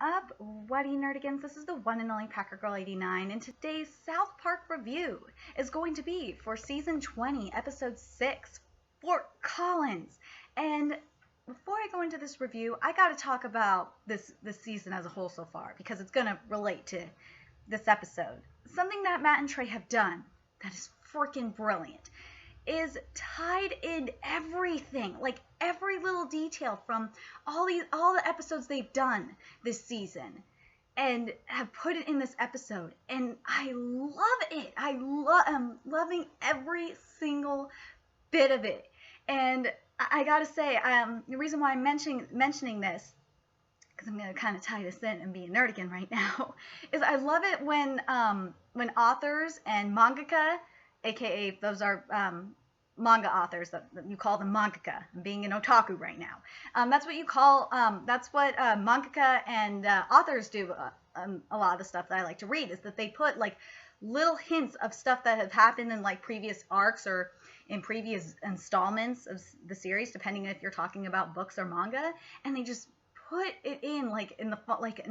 up, What Nerdigans? This is the one and only Packer Girl 89, and today's South Park review is going to be for season 20, episode 6, Fort Collins. And before I go into this review, I got to talk about this season as a whole so far, because it's going to relate to this episode. Something that Matt and Trey have done that is freaking brilliant is tied in everything, like every little detail from all the episodes they've done this season, and have put it in this episode. And I love it. I'm loving every single bit of it. And I gotta say, the reason why I'm mentioning this, because I'm gonna kind of tie this in and be a nerdigan right now, is I love it when authors and mangaka, aka those are manga authors, that you call them mangaka. I'm being an otaku right now. That's what you call, that's what mangaka and authors do. A lot of the stuff that I like to read is that they put like little hints of stuff that have happened in like previous arcs or in previous installments of the series, depending if you're talking about books or manga, and they just put it in like in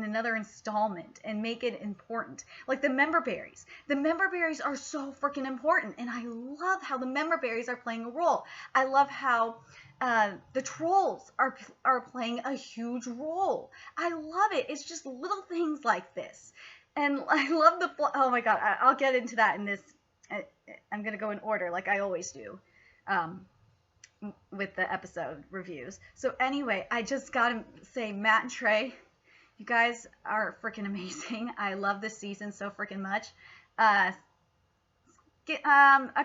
another installment and make it important. Like the member berries. The member berries are so freaking important, and I love how the member berries are playing a role. I love how the trolls are playing a huge role. I love it. It's just little things like this. And I love oh my god, I'll get into that in this. I'm going to go in order like I always do. With the episode reviews. So anyway, I just gotta say, Matt and Trey, you guys are freaking amazing. I love this season so freaking much. A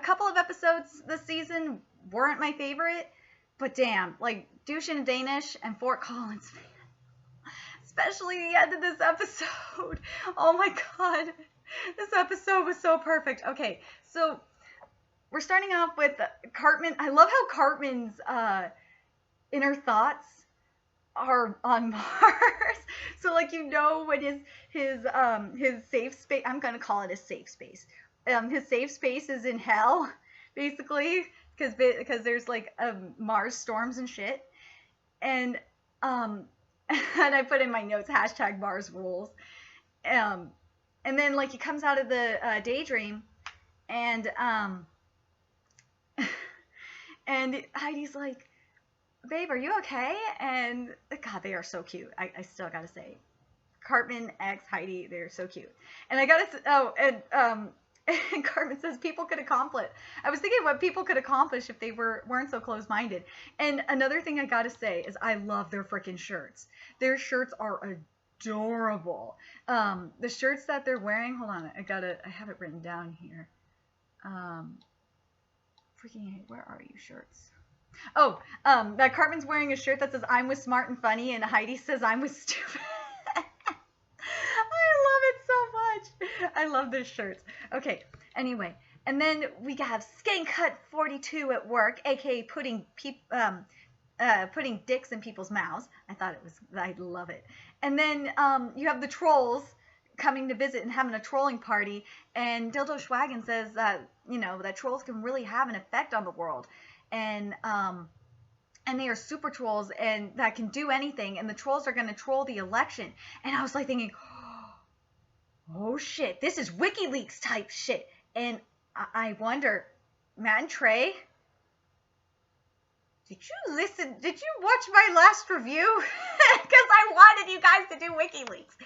couple of episodes this season weren't my favorite, but damn, like Douche in Danish and Fort Collins, man. Especially the end of this episode. Oh my god. This episode was so perfect. Okay, so we're starting off with Cartman. I love how Cartman's inner thoughts are on Mars. So like, you know, when his safe space, I'm gonna call it a safe space. His safe space is in hell, basically, because there's like Mars storms and shit. And and I put in my notes # Mars rules. And then like he comes out of the daydream, and and Heidi's like, babe, are you okay? And god, they are so cute. I still gotta say, Cartman x Heidi, they're so cute. And I gotta and Cartman says people could accomplish. I was thinking what people could accomplish if they weren't so close-minded. And another thing I gotta say is I love their freaking shirts. Their shirts are adorable. The shirts that they're wearing, hold on, I have it written down here. Freaking, where are you shirts? Oh, that Cartman's wearing a shirt that says I'm with smart and funny, and Heidi says I'm with stupid. I love it so much. I love those shirts. Okay, anyway, and then we have Skank Hut 42 at work, aka putting dicks in people's mouths. I love it. And then you have the trolls coming to visit and having a trolling party, and Dildo Schwagen says that, you know, that trolls can really have an effect on the world, and they are super trolls, and that can do anything, and the trolls are going to troll the election. And I was like thinking, oh shit, this is WikiLeaks type shit. And I wonder, Matt and Trey, did you watch my last review? Because I wanted you guys to do WikiLeaks.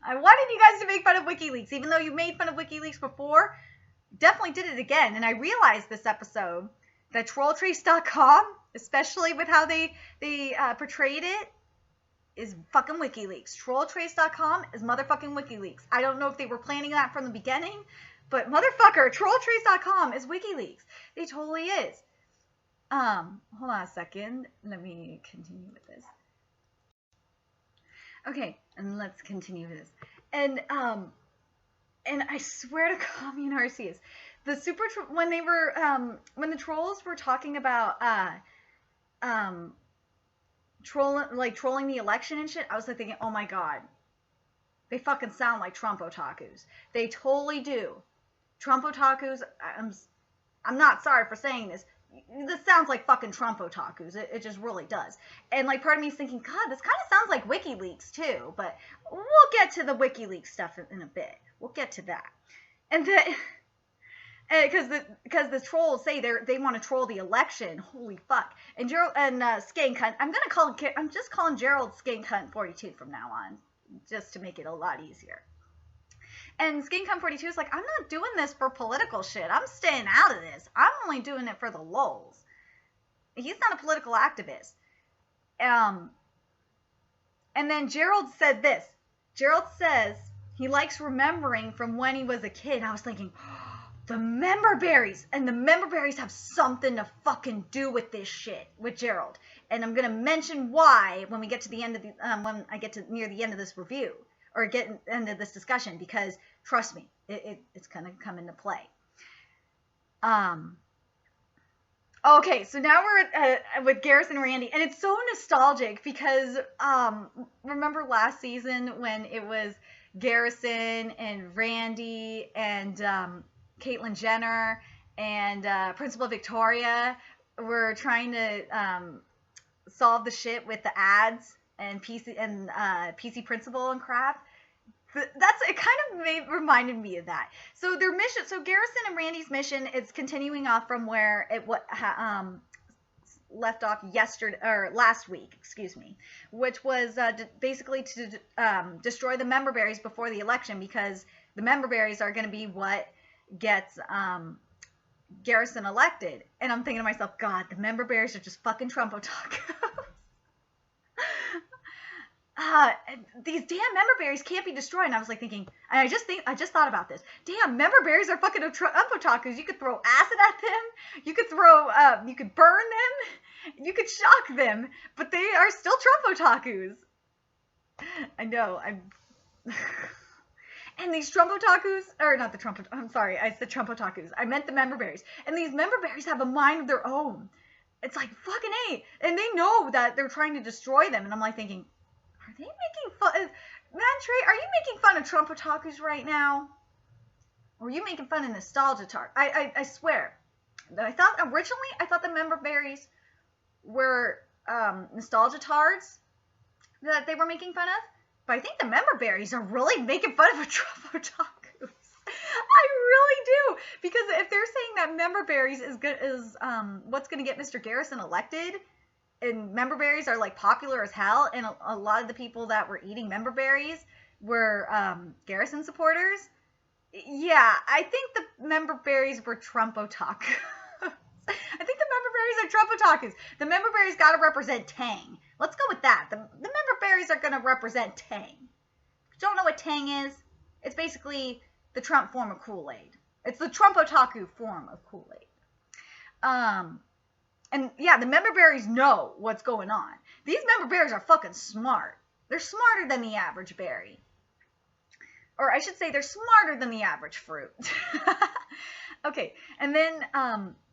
I wanted you guys to make fun of WikiLeaks. Even though you made fun of WikiLeaks before, definitely did it again. And I realized this episode that TrollTrace.com, especially with how they portrayed it, is fucking WikiLeaks. TrollTrace.com is motherfucking WikiLeaks. I don't know if they were planning that from the beginning, but motherfucker, TrollTrace.com is WikiLeaks. They totally is. Hold on a second. Let me continue with this. Okay, and let's continue with this. And I swear to Commune Arceus, when the trolls were talking about trolling the election and shit, I was like thinking, oh my god, they fucking sound like Trump otakus. They totally do. Trump otakus, I'm not sorry for saying this, this sounds like fucking Trump otakus. It just really does. And like part of me is thinking, God, this kind of sounds like WikiLeaks too. But we'll get to the WikiLeaks stuff in a bit. We'll get to that. And then, because the trolls say they want to troll the election. Holy fuck. And Gerald and Skank Hunt. I'm just calling Gerald Skank Hunt 42 from now on, just to make it a lot easier. And Skank Hunt 42 is like, I'm not doing this for political shit. I'm staying out of this. I'm only doing it for the lulz. He's not a political activist. And then Gerald said this. Gerald says he likes remembering from when he was a kid. And I was thinking, the member berries. And the member berries have something to fucking do with this shit, with Gerald. And I'm going to mention why when we get to the end of the, when I get to near the end of this review. Or get into this discussion, because trust me, it's gonna come into play. Okay, so now we're with Garrison and Randy, and it's so nostalgic because remember last season when it was Garrison and Randy and Caitlyn Jenner and Principal Victoria were trying to solve the shit with the ads and PC Principal and crap. It kind of reminded me of that. So their mission, so Garrison and Randy's mission is continuing off from where it left off last week, which was basically to destroy the member berries before the election, because the member berries are going to be what gets Garrison elected. And I'm thinking to myself, God, the member berries are just fucking Trump otaku. These damn member berries can't be destroyed. And I was like thinking, and I just thought about this. Damn, member berries are fucking otakus. You could throw acid at them. You could you could burn them. You could shock them. But they are still Trump otakus. I know. And these Trump otakus, or not the Trump, I'm sorry, I said Trump otakus. I meant the member berries. And these member berries have a mind of their own. It's like, fucking A. And they know that they're trying to destroy them. And I'm like thinking, are they making fun? Man, Trey, are you making fun of Trump otakus right now? Or are you making fun of nostalgia tart? I swear. I thought the member berries were nostalgia tards that they were making fun of. But I think the member berries are really making fun of a Trump otakus. I really do. Because if they're saying that member berries is what's going to get Mr. Garrison elected, and member berries are like popular as hell, and a lot of the people that were eating member berries were Garrison supporters. Yeah, I think the member berries were Trump otakus. I think the member berries are Trump otakus. The member berries got to represent Tang. Let's go with that. The member berries are going to represent Tang. If you don't know what Tang is, it's basically the Trump form of Kool-Aid. It's the Trump otaku form of Kool-Aid. And yeah, the member berries know what's going on. These member berries are fucking smart. They're smarter than the average berry. Or I should say they're smarter than the average fruit. Okay, and then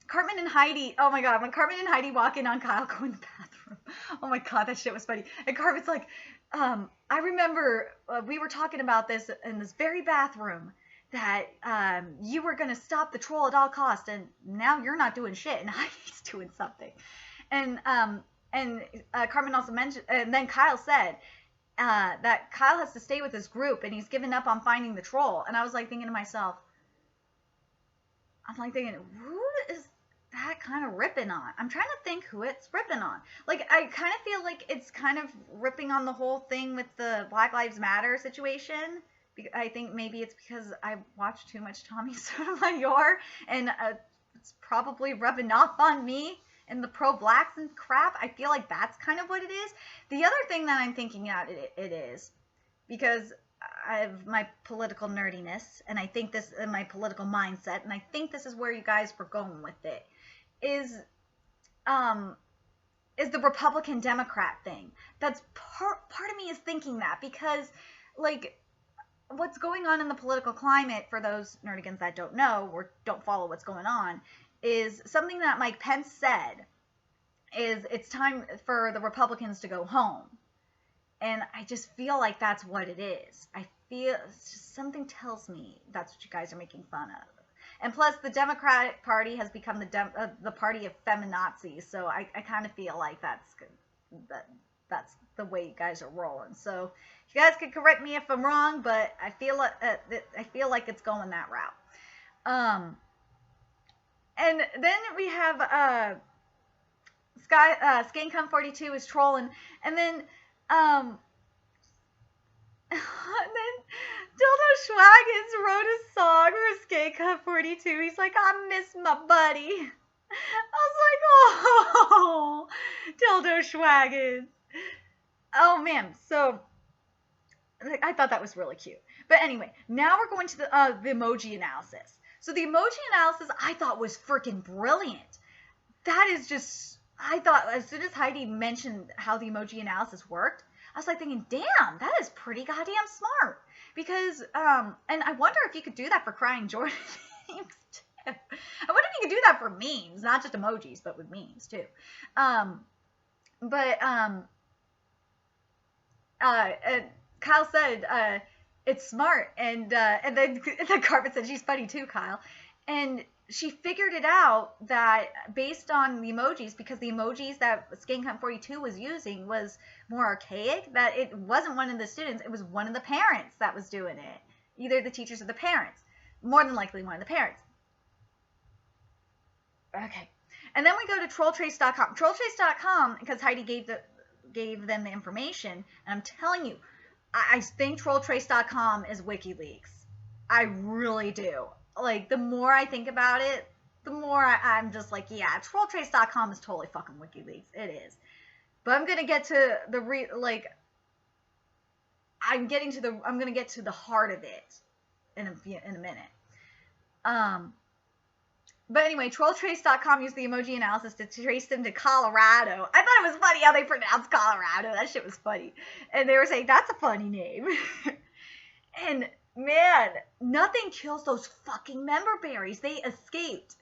Cartman and Heidi, oh my God, when Cartman and Heidi walk in on Kyle go in the bathroom. Oh my God, that shit was funny. And Cartman's like, I remember we were talking about this in this very bathroom, that you were going to stop the troll at all costs, and now you're not doing shit, and Heidi's doing something. And Cartman also mentioned, and then Kyle said that Kyle has to stay with his group, and he's given up on finding the troll. And I was like thinking to myself, who is that kind of ripping on? I'm trying to think who it's ripping on. Like, I kind of feel like it's kind of ripping on the whole thing with the Black Lives Matter situation. I think maybe it's because I watched too much Tommy Sotomayor, and it's probably rubbing off on me and the pro-blacks and crap. I feel like that's kind of what it is. The other thing that I'm thinking it is, because I have my political nerdiness, and I think this, and my political mindset, and I think this is where you guys were going with it, is the Republican-Democrat thing. That's part of me is thinking that, because, like, what's going on in the political climate, for those nerdigans that don't know or don't follow what's going on, is something that Mike Pence said is it's time for the Republicans to go home. And I just feel like that's what it is. I feel, it's just something tells me that's what you guys are making fun of. And plus, the Democratic Party has become the party of feminazis. So I kind of feel like that's the way you guys are rolling. So you guys can correct me if I'm wrong, but I feel like it's going that route. And then we have Skancom 42 is trolling, and then and then Dildo Schwaggins wrote a song for Skancom 42. He's like, I miss my buddy. I was like, oh, Dildo Schwaggins. Oh man, so I thought that was really cute. But anyway, now we're going to the emoji analysis. So the emoji analysis I thought was freaking brilliant. That is just, I thought as soon as Heidi mentioned how the emoji analysis worked, I was like thinking, damn, that is pretty goddamn smart. Because, and I wonder if you could do that for crying Jordan memes too. I wonder if you could do that for memes, not just emojis, but with memes too. Kyle said, it's smart, and then Cartman said she's funny too, Kyle, and she figured it out that based on the emojis, because the emojis that Skancom 42 was using was more archaic, that it wasn't one of the students, it was one of the parents that was doing it, either the teachers or the parents, more than likely one of the parents. Okay, and then we go to trolltrace.com. Trolltrace.com, because Heidi gave them the information, and I'm telling you, I think trolltrace.com is WikiLeaks. I really do. Like, the more I think about it, the more I'm just like, yeah, trolltrace.com is totally fucking WikiLeaks. It is. But I'm gonna get to I'm gonna get to the heart of it in a minute. But anyway, trolltrace.com used the emoji analysis to trace them to Colorado. I thought it was funny how they pronounced Colorado. That shit was funny. And they were saying, that's a funny name. And man, nothing kills those fucking member berries. They escaped.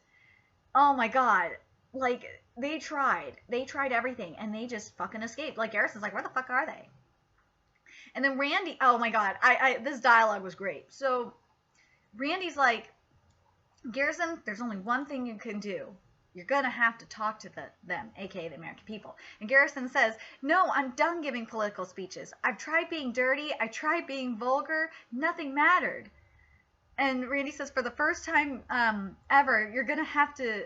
Oh my god. Like, they tried. They tried everything, and they just fucking escaped. Like, Garrison's like, where the fuck are they? And then Randy, oh my god, this dialogue was great. So, Randy's like, Garrison, there's only one thing you can do. You're gonna have to talk to them, aka the American people. And Garrison says, no, I'm done giving political speeches. I've tried being dirty. I tried being vulgar. Nothing mattered. And Randy says, for the first time ever, you're gonna have to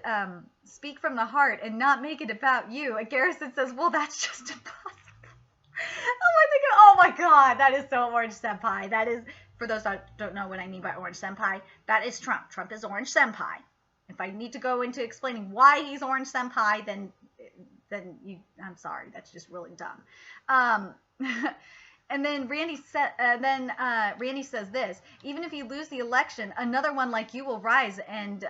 speak from the heart and not make it about you. And Garrison says, well, that's just impossible. I'm thinking, oh my god, that is so Orange Senpai. That is, for those that don't know what I mean by Orange Senpai, that is Trump. Trump is Orange Senpai. If I need to go into explaining why he's Orange Senpai, then I'm sorry, that's just really dumb. And then Randy says this: even if you lose the election, another one like you will rise and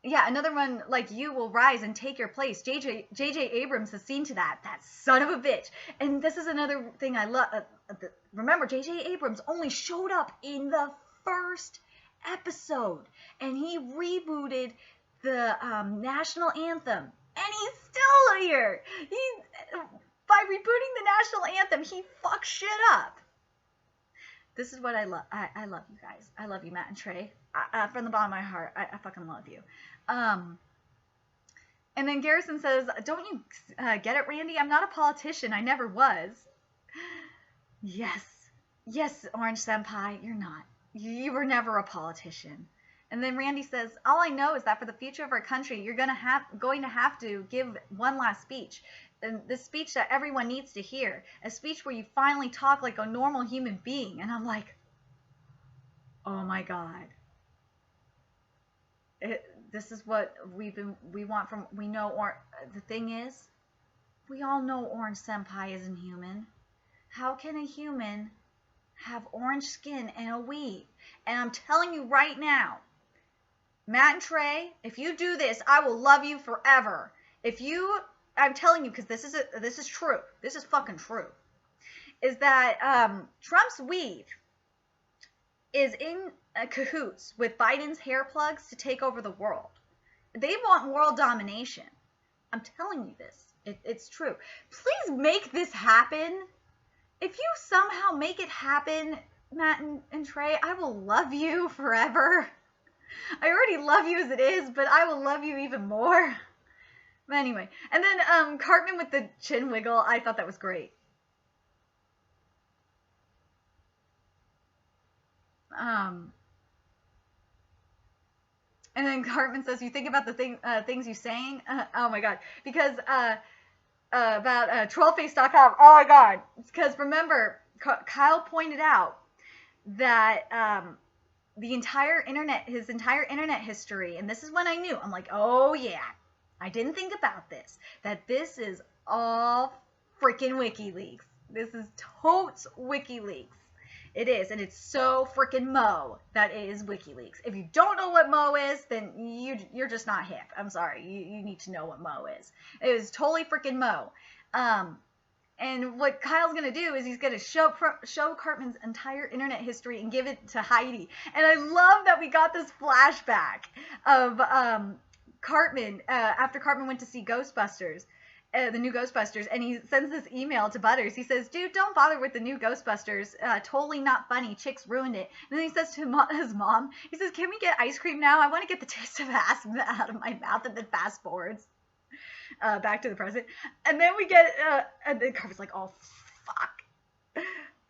another one like you will rise and take your place. J.J. Abrams has seen to that. That son of a bitch. And this is another thing I love. Remember, J.J. Abrams only showed up in the first episode, and he rebooted the national anthem, and he's still here. By rebooting the national anthem, he fucked shit up. This is what I love. I love you guys. I love you, Matt and Trey. From the bottom of my heart, I fucking love you. And then Garrison says, don't you get it, Randy? I'm not a politician. I never was. Yes, Orange Senpai, you're not. You were never a politician. And then Randy says, all I know is that for the future of our country, you're going to have to give one last speech. And the speech that everyone needs to hear. A speech where you finally talk like a normal human being. And I'm like, oh my god. This is what we want from, we know, or the thing is, we all know Orange Senpai isn't human. How can a human have orange skin and a weave? And I'm telling you right now, Matt and Trey, if you do this, I will love you forever. I'm telling you, because this is true. This is fucking true. Is that Trump's weave is in cahoots with Biden's hair plugs to take over the world. They want world domination. I'm telling you this. It's true. Please make this happen. If you somehow make it happen, Matt and Trey, I will love you forever. I already love you as it is, but I will love you even more. But anyway, and then Cartman with the chin wiggle, I thought that was great. And then Cartman says, "You think about the things you saying." Oh my god, because about trollface.com. Oh my god, because remember, Kyle pointed out that the entire internet, his entire internet history, and this is when I knew. I'm like, oh yeah, I didn't think about this. That this is all freaking WikiLeaks. This is totes WikiLeaks. It is, and it's so freaking Mo that it is WikiLeaks. If you don't know what Mo is, then you're just not hip. I'm sorry. You need to know what Mo is. It is totally freaking Mo. And what Kyle's gonna do is he's gonna show Cartman's entire internet history and give it to Heidi. And I love that we got this flashback of Cartman after Cartman went to see Ghostbusters. The new Ghostbusters, and he sends this email to Butters. He says, "Dude, don't bother with the new Ghostbusters. Totally not funny. Chicks ruined it." And then he says to his mom, he says, "Can we get ice cream now? I want to get the taste of ass out of my mouth." And then fast forwards back to the present. And then we get, and then Cartman's like, "Oh, fuck."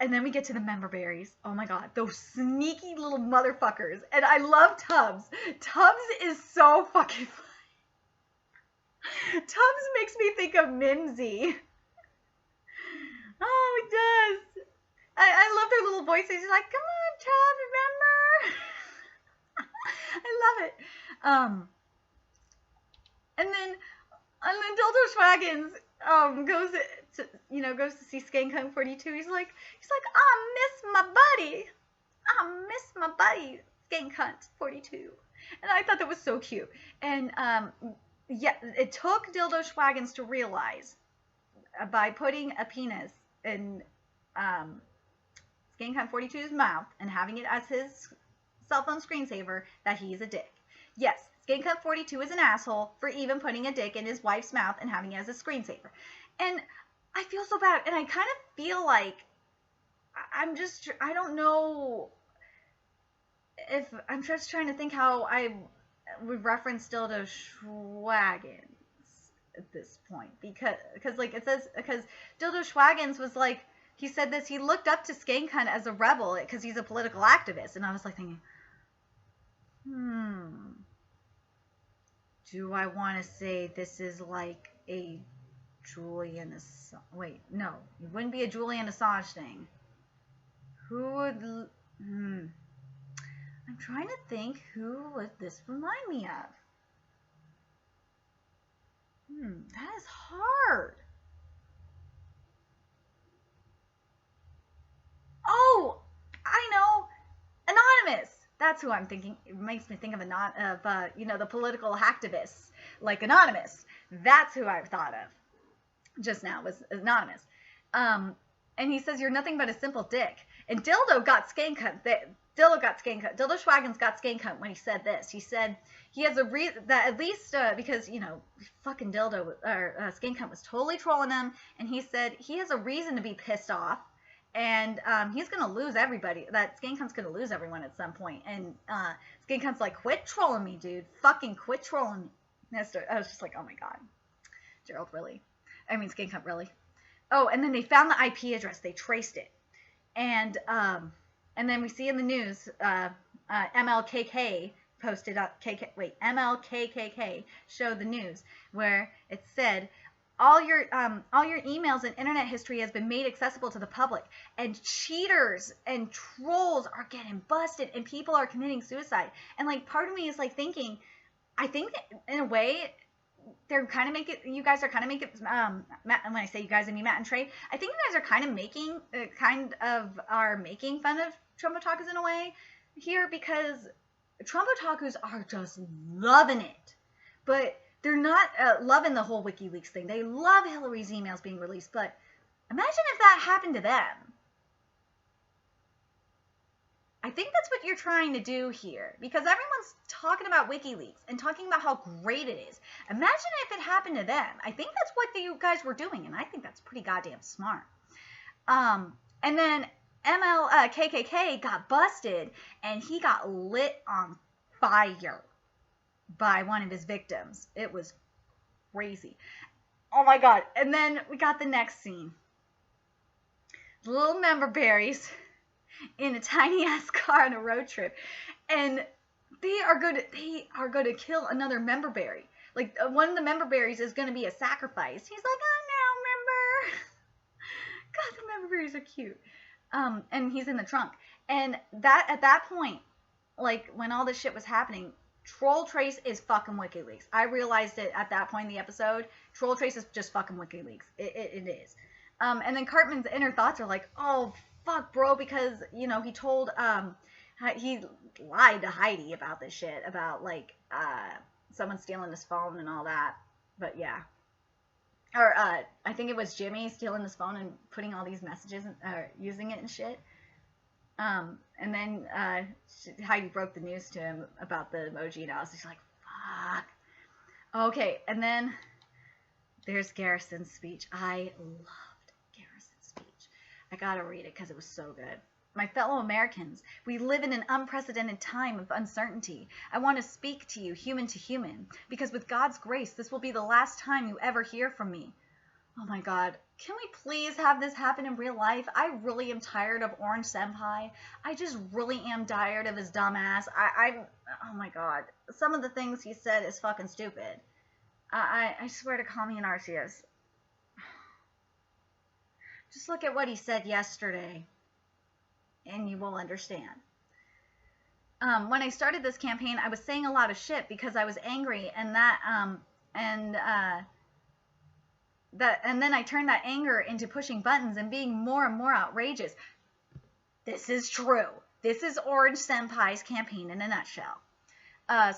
And then we get to the member berries. Oh my god, those sneaky little motherfuckers. And I love Tubbs. Tubbs is so fucking funny. Tubbs makes me think of Mimsy. Oh, he does. I love their little voices. He's like, "Come on, Tubbs, remember?" I love it. And then Dildo Schwaggins goes to see Skank 42. He's like, "I miss my buddy. Skank 42." And I thought that was so cute. And yeah, it took Dildo Schwaggins to realize by putting a penis in Skank 42's mouth and having it as his cell phone screensaver that he's a dick. Yes, Skank 42 is an asshole for even putting a dick in his wife's mouth and having it as a screensaver. And I feel so bad. And I kind of feel like I don't know if I'm just trying to think how I would reference Dildo Schwaggins at this point, because like it says, because Dildo Schwaggins was like, he said this, he looked up to Skank as a rebel because he's a political activist, and I was like thinking, do I want to say this is like a Julian Assange? Wait, no, it wouldn't be a Julian Assange thing. Who would? I'm trying to think, who would this remind me of? That is hard. Oh, I know, Anonymous. That's who I'm thinking. It makes me think of the political activists like Anonymous. That's who I've thought of just now, was Anonymous. And he says, "You're nothing but a simple dick." And Dildo got Skank Dildo Schwaggins got Skank when he said this. He said he has a reason that at least because fucking Dildo or Skank was totally trolling him, and he said he has a reason to be pissed off, and he's gonna lose everybody. That Skank gonna lose everyone at some point. And Skank like, "Quit trolling me, dude. Fucking quit trolling me." I was just like, oh my god, Gerald, really? I mean, Skank really? Oh, and then they found the IP address. They traced it, and then we see in the news, MLKK posted up, MLKKK showed the news where it said, all your emails and internet history has been made accessible to the public, and cheaters and trolls are getting busted, and people are committing suicide. And like, part of me is like thinking, I think that in a way, they're kind of making, you guys are kind of making, Matt, and when I say you guys, I mean Matt and Trey, I think you guys are kind of making fun of Trump otakus in a way here, because Trump otakus are just loving it, but they're not loving the whole WikiLeaks thing. They love Hillary's emails being released, but imagine if that happened to them. I think that's what you're trying to do here, because everyone's talking about WikiLeaks and talking about how great it is. Imagine if it happened to them. I think that's what you guys were doing, and I think that's pretty goddamn smart. And then KKK got busted, and he got lit on fire by one of his victims. It was crazy. Oh my god. And then we got the next scene. The little member berries in a tiny ass car on a road trip, and they are going to kill another member berry. Like, one of the member berries is going to be a sacrifice. He's like, oh no, member. God, the member berries are cute. And he's in the trunk. And that, at that point, like, when all this shit was happening, Troll Trace is fucking WikiLeaks. I realized it at that point in the episode. Troll Trace is just fucking WikiLeaks. It is. And then Cartman's inner thoughts are like, oh, fuck, bro, because, you know, he lied to Heidi about this shit, about, like, someone stealing his phone and all that. But, yeah. Or, I think it was Jimmy stealing his phone and putting all these messages, using it and shit. And then, Heidi broke the news to him about the emoji, and I was just like, fuck. Okay, and then there's Garrison's speech. I loved Garrison's speech. I gotta read it because it was so good. My fellow Americans, we live in an unprecedented time of uncertainty. I want to speak to you, human to human, because with God's grace, this will be the last time you ever hear from me. Oh my God, can we please have this happen in real life? I really am tired of Orange Senpai. I just really am tired of his dumb ass. Oh my God, some of the things he said is fucking stupid. I swear to Kami and Arceus. Just look at what he said yesterday, and you will understand. When I started this campaign, I was saying a lot of shit because I was angry, and then I turned that anger into pushing buttons and being more and more outrageous. This is true. This is Orange Senpai's campaign in a nutshell.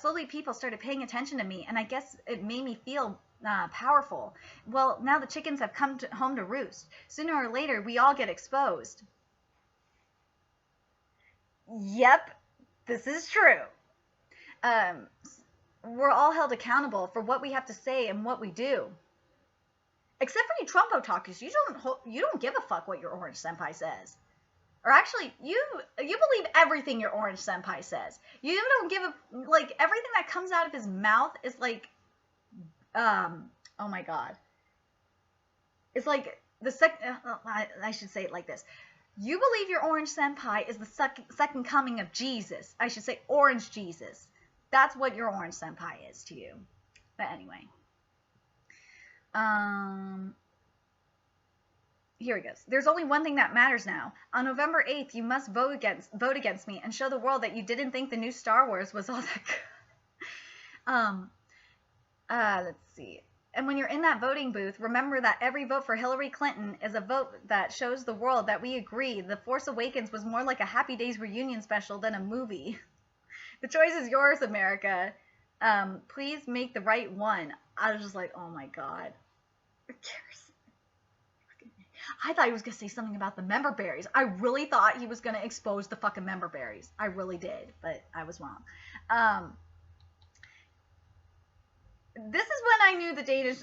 Slowly people started paying attention to me, and I guess it made me feel powerful. Well, now the chickens have come home to roost. Sooner or later, we all get exposed. Yep, this is true. We're all held accountable for what we have to say and what we do. Except for you Trump otakus, you don't give a fuck what your Orange Senpai says. Or actually, you believe everything your Orange Senpai says. You don't give a, like, everything that comes out of his mouth is like, oh my God. It's like I should say it like this. You believe your Orange Senpai is the second coming of Jesus. I should say Orange Jesus. That's what your Orange Senpai is to you. But anyway. Here he goes. There's only one thing that matters now. On November 8th, you must vote against me and show the world that you didn't think the new Star Wars was all that good. Let's see. And when you're in that voting booth, remember that every vote for Hillary Clinton is a vote that shows the world that we agree The Force Awakens was more like a Happy Days reunion special than a movie. The choice is yours, America. Please make the right one. I was just like, oh my God. I thought he was going to say something about the member berries. I really thought he was going to expose the fucking member berries. I really did, but I was wrong. This is when I knew the Danish.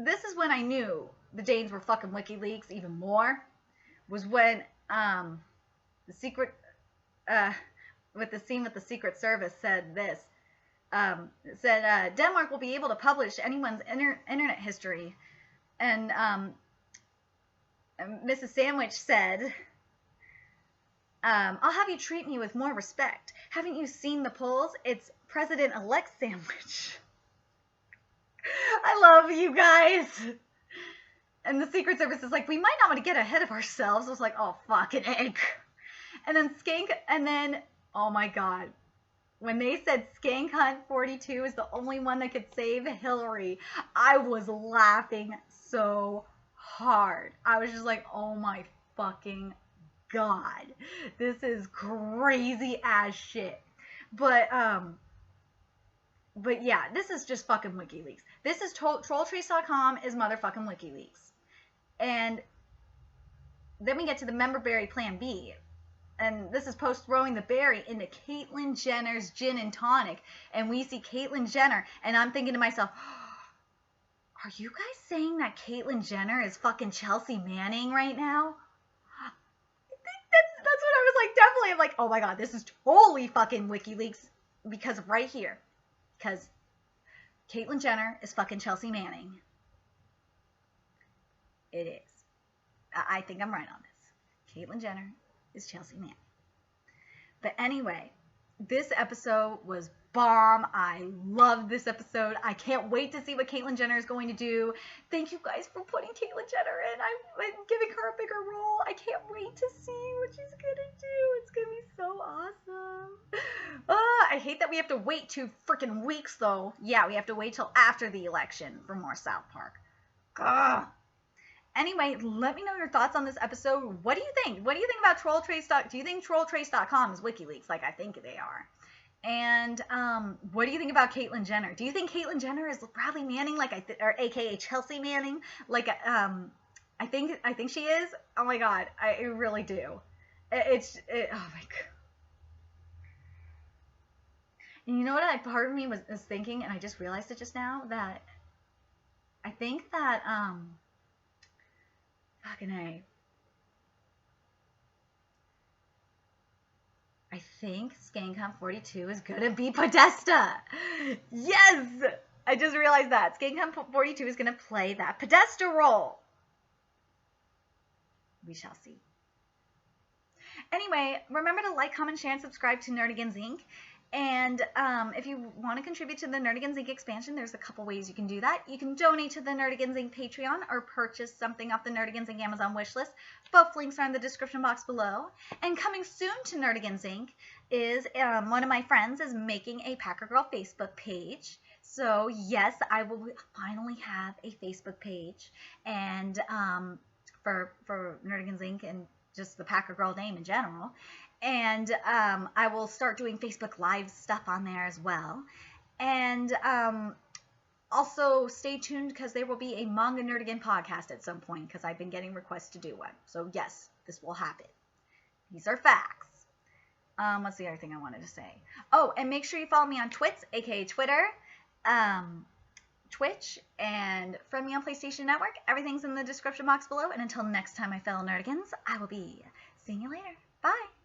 This is when I knew the Danes were fucking WikiLeaks even more. Was when the secret, with the scene with the Secret Service said this. It said Denmark will be able to publish anyone's internet history, and Mrs. Sandwich said, I'll have you treat me with more respect. Haven't you seen the polls? It's President-elect Sandwich. I love you guys. And the Secret Service is like, we might not want to get ahead of ourselves. I was like, oh, fucking egg. And then oh my God. When they said Skank Hunt 42 is the only one that could save Hillary, I was laughing so hard. I was just like, oh my fucking God. This is crazy as shit. But yeah, this is just fucking WikiLeaks. This is trolltrace.com is motherfucking WikiLeaks. And then we get to the member berry plan B. And this is post throwing the berry into Caitlyn Jenner's gin and tonic. And we see Caitlyn Jenner. And I'm thinking to myself, are you guys saying that Caitlyn Jenner is fucking Chelsea Manning right now? was like, definitely, I'm like, oh my god, this is totally fucking WikiLeaks because of right here. Because Caitlyn Jenner is fucking Chelsea Manning. It is. I think I'm right on this. Caitlyn Jenner is Chelsea Manning. But anyway, this episode was bomb. I love this episode. I can't wait to see what Caitlyn Jenner is going to do. Thank you guys for putting Caitlyn Jenner in. I'm giving her a bigger role. I can't wait to see what she's gonna do. It's gonna be so awesome. I hate that we have to wait 2 freaking weeks though. Yeah, we have to wait till after the election for more South Park. Ugh. Anyway, let me know your thoughts on this episode. What do you think? What do you think about TrollTrace? Do you think TrollTrace.com is WikiLeaks like I think they are? And what do you think about Caitlyn Jenner? Do you think Caitlyn Jenner is Bradley Manning, or AKA Chelsea Manning? I think she is. Oh my god, I really do. Oh my god. And you know what? Part of me was thinking, and I just realized it just now, that I think that fucking A. I think Skankcamp 42 is gonna be Podesta. Yes! I just realized that. Skankcamp 42 is gonna play that Podesta role. We shall see. Anyway, remember to like, comment, share, and subscribe to Nerdigans Inc. And if you want to contribute to the Nerdigans Inc. expansion, there's a couple ways you can do that. You can donate to the Nerdigans Inc. Patreon or purchase something off the Nerdigans Inc. Amazon wishlist. Both links are in the description box below. And coming soon to Nerdigans Inc. is one of my friends is making a Packer Girl Facebook page. So yes, I will finally have a Facebook page, and for Nerdigans Inc. and just the Packer Girl name in general. And I will start doing Facebook Live stuff on there as well. And also stay tuned because there will be a Manga Nerdigan podcast at some point because I've been getting requests to do one. So yes, this will happen. These are facts. What's the other thing I wanted to say? Oh, and make sure you follow me on Twits, aka Twitter, Twitch, and friend me on PlayStation Network. Everything's in the description box below. And until next time, my fellow Nerdigans, I will be seeing you later. Bye.